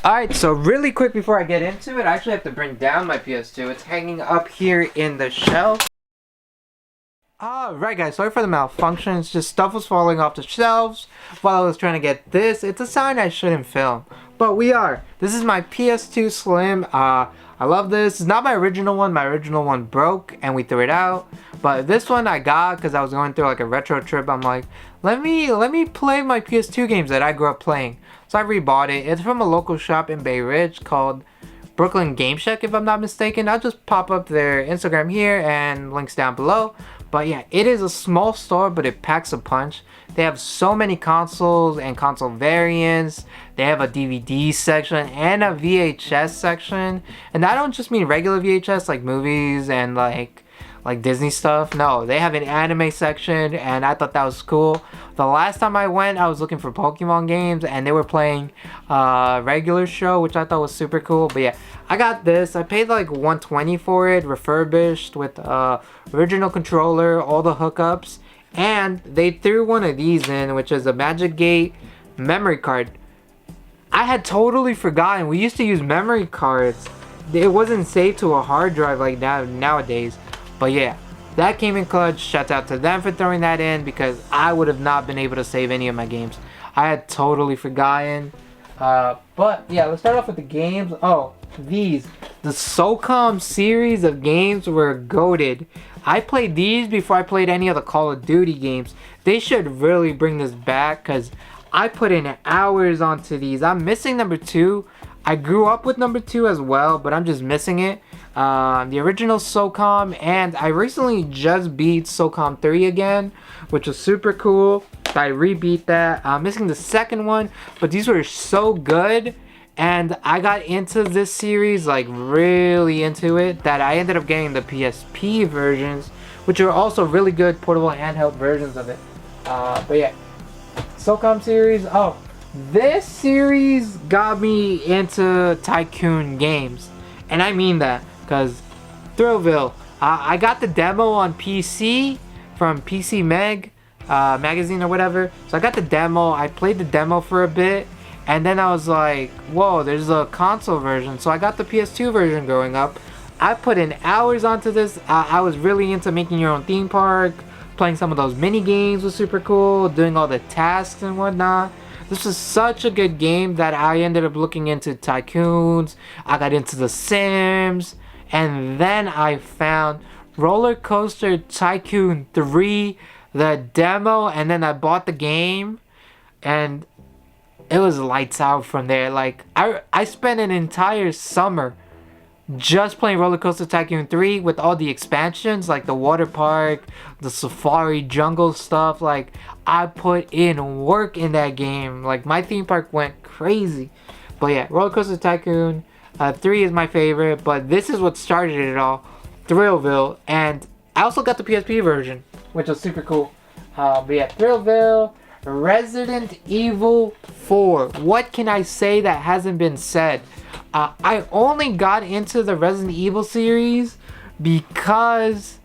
Alright, so really quick before I get into it, I actually have to bring down my PS2. It's hanging up here in the shelf. Alright guys, sorry for the malfunction. It's just stuff was falling off the shelves while I was trying to get this. It's a sign I shouldn't film, but we are. This is my PS2 Slim. I love this. It's not my original one. My original one broke and we threw it out. But this one I got because I was going through like a retro trip. I'm like, let me play my PS2 games that I grew up playing. So I rebought it. It's from a local shop in Bay Ridge called Brooklyn Game Shack, if I'm not mistaken. I'll just pop up their Instagram here and links down below. But yeah, it is a small store, but it packs a punch. They have so many consoles and console variants. They have a DVD section and a VHS section. And I don't just mean regular VHS like movies and like Disney stuff. No, they have an anime section and I thought that was cool. The last time I went, I was looking for Pokemon games and they were playing regular show, which I thought was super cool. But yeah, I got this. I paid like $120 for it, refurbished with original controller, all the hookups. And they threw one of these in, which is a Magic Gate memory card. I had totally forgotten. We used to use memory cards. It wasn't saved to a hard drive like nowadays. But yeah, that came in clutch. Shout out to them for throwing that in because I would have not been able to save any of my games. I had totally forgotten. But yeah, let's start off with the games. Oh, the Socom series of games were goated. I played these before I played any of the Call of Duty games. They should really bring this back because I put in hours onto these. I'm missing number 2. I grew up with number 2 as well, but I'm just missing it. The original Socom, and I recently just beat Socom 3 again, which was super cool. I rebeat that. I'm missing the second one, but these were so good, and I got into this series, like really into it, that I ended up getting the PSP versions, which are also really good portable handheld versions of it. But yeah, Socom series. Oh, this series got me into Tycoon games, and I mean that. Because Thrillville, I got the demo on PC from PC magazine or whatever. So I got the demo. I played the demo for a bit. And then I was like, whoa, there's a console version. So I got the PS2 version growing up. I put in hours onto this. I was really into making your own theme park. Playing some of those mini games was super cool. Doing all the tasks and whatnot. This was such a good game that I ended up looking into Tycoons. I got into The Sims. And then I found Roller Coaster Tycoon 3, the demo, and then I bought the game, and it was lights out from there. Like, I spent an entire summer just playing Roller Coaster Tycoon 3 with all the expansions, like the water park, the safari jungle stuff. Like, I put in work in that game. Like, my theme park went crazy. But yeah, Roller Coaster Tycoon 3 is my favorite, but this is what started it all, Thrillville. And I also got the PSP version, which was super cool. But yeah, Thrillville, Resident Evil 4. What can I say that hasn't been said? I only got into the Resident Evil series because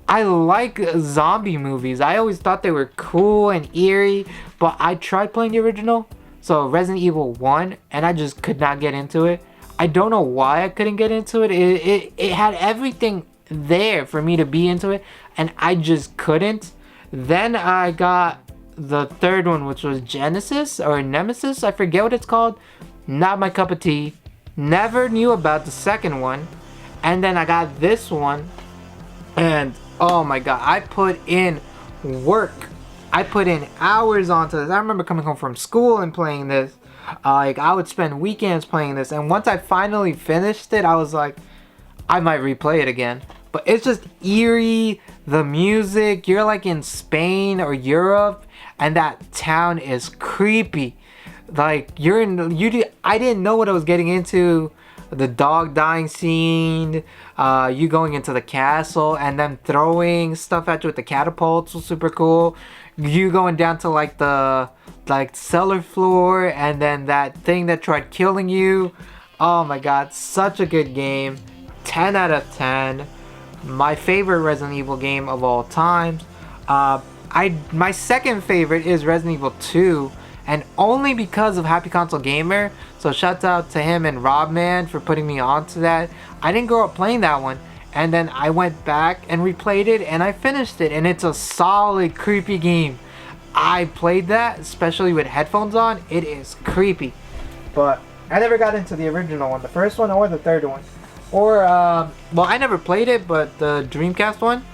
I like zombie movies. I always thought they were cool and eerie, but I tried playing the original. So Resident Evil 1, and I just could not get into it. I don't know why I couldn't get into it. It had everything there for me to be into it, and I just couldn't. Then I got the third one, which was Genesis or Nemesis. I forget what it's called. Not my cup of tea. Never knew about the second one. And then I got this one, and oh my god, I put in work. I put in hours onto this. I remember coming home from school and playing this. Like, I would spend weekends playing this. And once I finally finished it, I was like, I might replay it again. But it's just eerie. The music. You're like in Spain or Europe. And that town is creepy. Like, I didn't know what I was getting into. The dog dying scene, you going into the castle and then throwing stuff at you with the catapults was super cool. You going down to like the cellar floor and then that thing that tried killing you. Oh my god, such a good game. 10 out of 10. My favorite Resident Evil game of all times. My second favorite is Resident Evil 2. and only because of Happy Console Gamer. So shout out to him and Robman for putting me onto that. I didn't grow up playing that one, and then I went back and replayed it, and I finished it, and it's a solid creepy game. I played that, especially with headphones on. It is creepy, but I never got into the original one, the first one or the third one, or well, I never played it, but the Dreamcast one.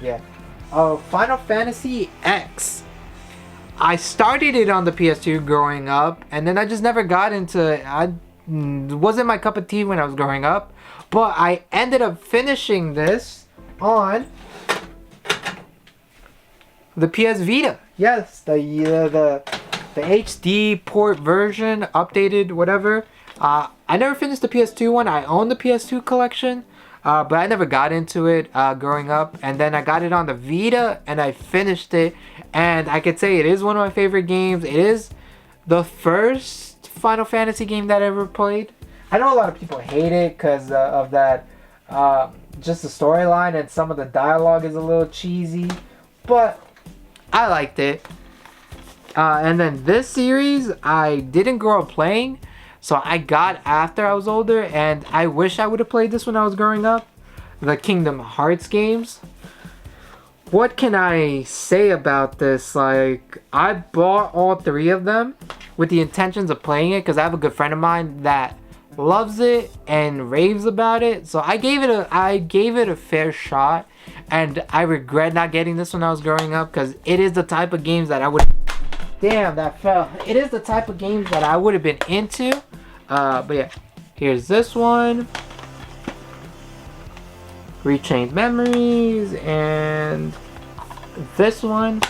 Yeah. Final Fantasy X. I started it on the PS2 growing up, and then I just never got into it. It wasn't my cup of tea when I was growing up, but I ended up finishing this on the PS Vita. Yes, the HD port version, updated, whatever. I never finished the PS2 one. I own the PS2 collection, but I never got into it growing up. And then I got it on the Vita, and I finished it. And I could say it is one of my favorite games. It is the first Final Fantasy game that I ever played. I know a lot of people hate it because of that, just the storyline and some of the dialogue is a little cheesy, but I liked it. And then this series, I didn't grow up playing, so I got after I was older, and I wish I would have played this when I was growing up. The Kingdom Hearts games. What can I say about this? Like, I bought all three of them with the intentions of playing it because I have a good friend of mine that loves it and raves about it. So I gave it a fair shot, and I regret not getting this when I was growing up because it is the type of games that I would. Damn, that fell. It is the type of games that I would have been into. But yeah, here's this one. Rechained Memories, and this one.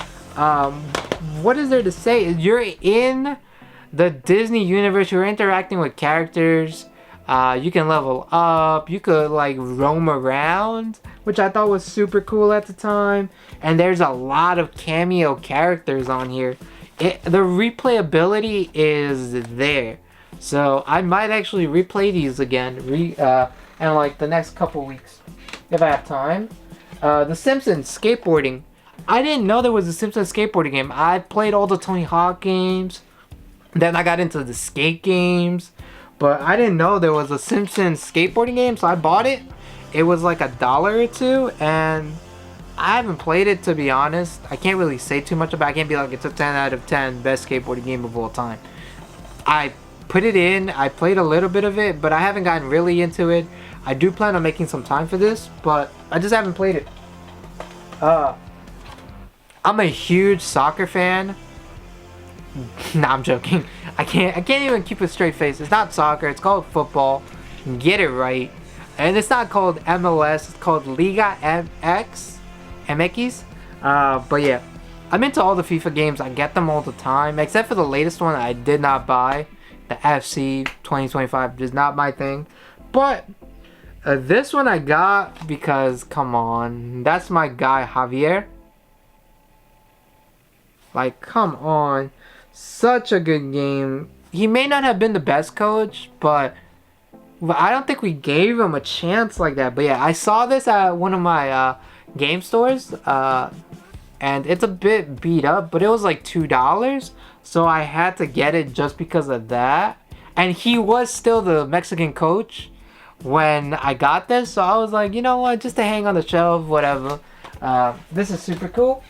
What is there to say? You're in the Disney universe. You're interacting with characters. You can level up. You could like roam around, which I thought was super cool at the time. And there's a lot of cameo characters on here. The replayability is there. So I might actually replay these again in like the next couple weeks if I have time. The Simpsons skateboarding. I didn't know there was a Simpsons skateboarding game. I played all the Tony Hawk games. Then I got into the skate games. But I didn't know there was a Simpsons skateboarding game, so I bought it. It was like $1 or $2, and I haven't played it, to be honest. I can't really say too much about it. I can't be like, it's a 10 out of 10 best skateboarding game of all time. I put it in, I played a little bit of it, but I haven't gotten really into it. I do plan on making some time for this, but I just haven't played it. I'm a huge soccer fan. Nah, I'm joking. I can't even keep a straight face. It's not soccer, it's called football. Get it right. And it's not called MLS, it's called Liga MX. But yeah, I'm into all the FIFA games. I get them all the time, except for the latest one I did not buy. The FC 2025 is not my thing. But this one I got because, come on, that's my guy Javier. Like, come on. Such a good game. He may not have been the best coach, but I don't think we gave him a chance like that. But yeah, I saw this at one of my game stores, and it's a bit beat up, but it was like $2, so I had to get it just because of that. And he was still the Mexican coach when I got this, so I was like, you know what, just to hang on the shelf, whatever. This is super cool.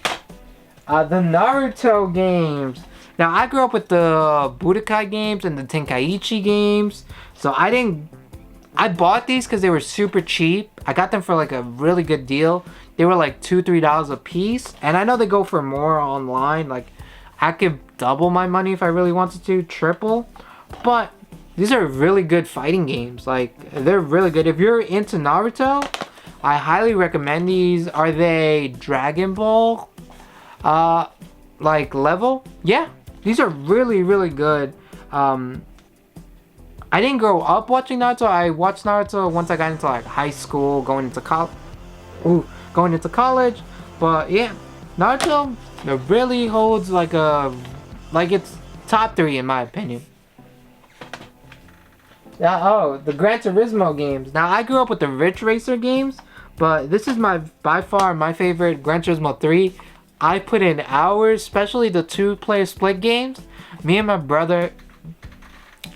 The Naruto games. Now, I grew up with the Budokai games and the Tenkaichi games, so I bought these because they were super cheap. I got them for like a really good deal. They were like $2-3 a piece, and I know they go for more online. Like, I could double my money if I really wanted to, triple. But these are really good fighting games. Like, they're really good. If you're into Naruto, I highly recommend these. Are they Dragon Ball like level? Yeah, these are really, really good. I didn't grow up watching Naruto. I watched Naruto once I got into like high school, going into college. But yeah, Naruto, it really holds like it's top 3 in my opinion. Yeah, the Gran Turismo games. Now, I grew up with the Ridge Racer games, but this is by far my favorite, Gran Turismo 3. I put in hours, especially the 2-player split games. Me and my brother,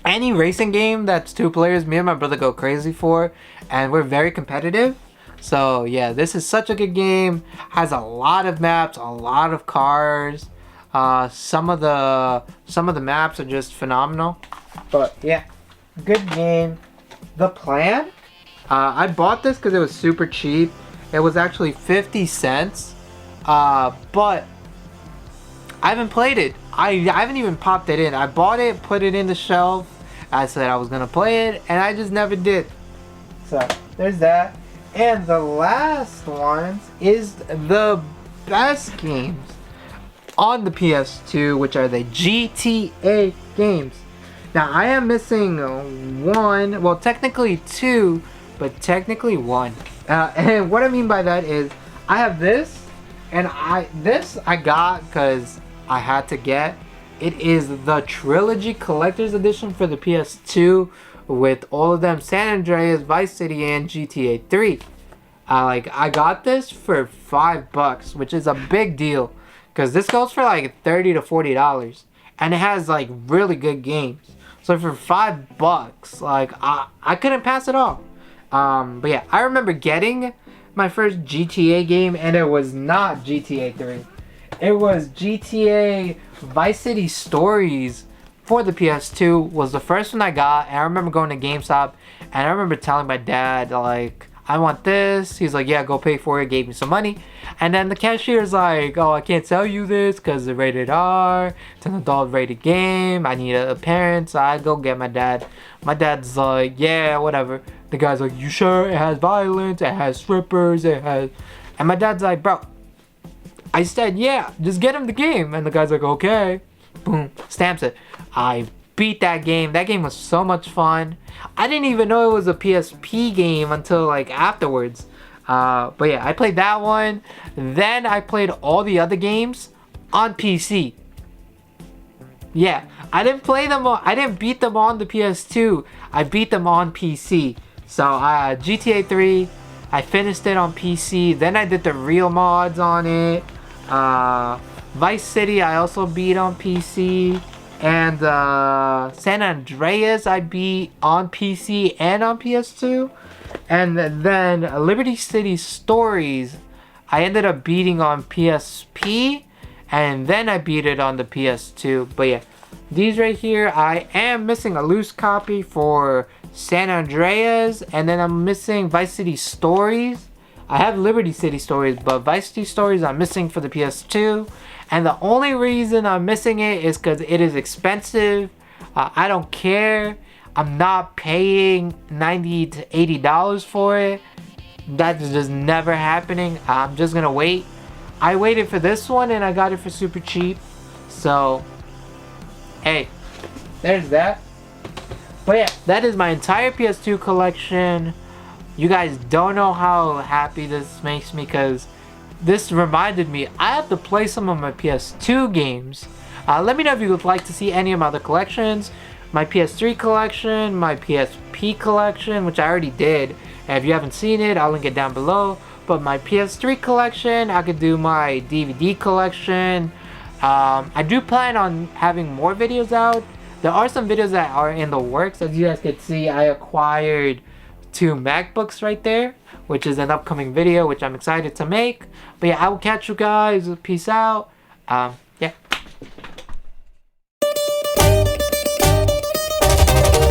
any racing game that's 2 players, me and my brother go crazy for, and we're very competitive. So yeah, this is such a good game. Has a lot of maps, a lot of cars. Some of the maps are just phenomenal. But yeah, good game. The Plan. I bought this because it was super cheap. It was actually 50 cents. But I haven't played it. I haven't even popped it in. I bought it, put it in the shelf. I said I was gonna play it, and I just never did. So there's that. And the last one is the best games on the PS2, which are the GTA games. Now I am missing one, well technically two, but technically one. And what I mean by that is I have this, and this I got because I had to get. It is the Trilogy Collector's Edition for the PS2 with all of them: San Andreas, Vice City, and GTA 3. I got this for $5, which is a big deal, because this goes for like $30 to $40, and it has like really good games. So for $5, like I couldn't pass it off. But yeah, I remember getting my first GTA game, and it was not GTA 3. It was GTA Vice City Stories for the PS2 was the first one I got. And I remember going to GameStop, and I remember telling my dad, like, I want this. He's like, yeah, go pay for it. Gave me some money. And then the cashier's like, oh, I can't sell you this because it's rated R. It's an adult rated game. I need a parent. So I go get my dad. My dad's like, yeah, whatever. The guy's like, you sure? It has violence. It has strippers. It has... And my dad's like, bro. I said, yeah, just get him the game. And the guy's like, okay. Boom. Stamps it. I beat that game. That game was so much fun. I didn't even know it was a PSP game until like afterwards. But yeah, I played that one. Then I played all the other games on PC. Yeah, I didn't play them on, I didn't beat them on the PS2. I beat them on PC. So GTA 3, I finished it on PC. Then I did the real mods on it. Vice City I also beat on PC. And San Andreas I beat on PC and on PS2. And then Liberty City Stories I ended up beating on PSP. And then I beat it on the PS2. But yeah, these right here, I am missing a loose copy for San Andreas. And then I'm missing Vice City Stories. I have Liberty City Stories, but Vice City Stories I'm missing for the PS2. And the only reason I'm missing it is because it is expensive. I don't care. I'm not paying $90 to $80 for it. That's just never happening. I'm just gonna wait. I waited for this one and I got it for super cheap. So, hey, there's that. But yeah, that is my entire PS2 collection. You guys don't know how happy this makes me, because this reminded me I have to play some of my PS2 games. Let me know if you would like to see any of my other collections. My PS3 collection, my PSP collection, which I already did. And if you haven't seen it, I'll link it down below. But my PS3 collection, I could do my DVD collection. I do plan on having more videos out. There are some videos that are in the works. As you guys can see, I acquired 2 MacBooks right there, which is an upcoming video which I'm excited to make. But yeah, I will catch you guys. Peace out.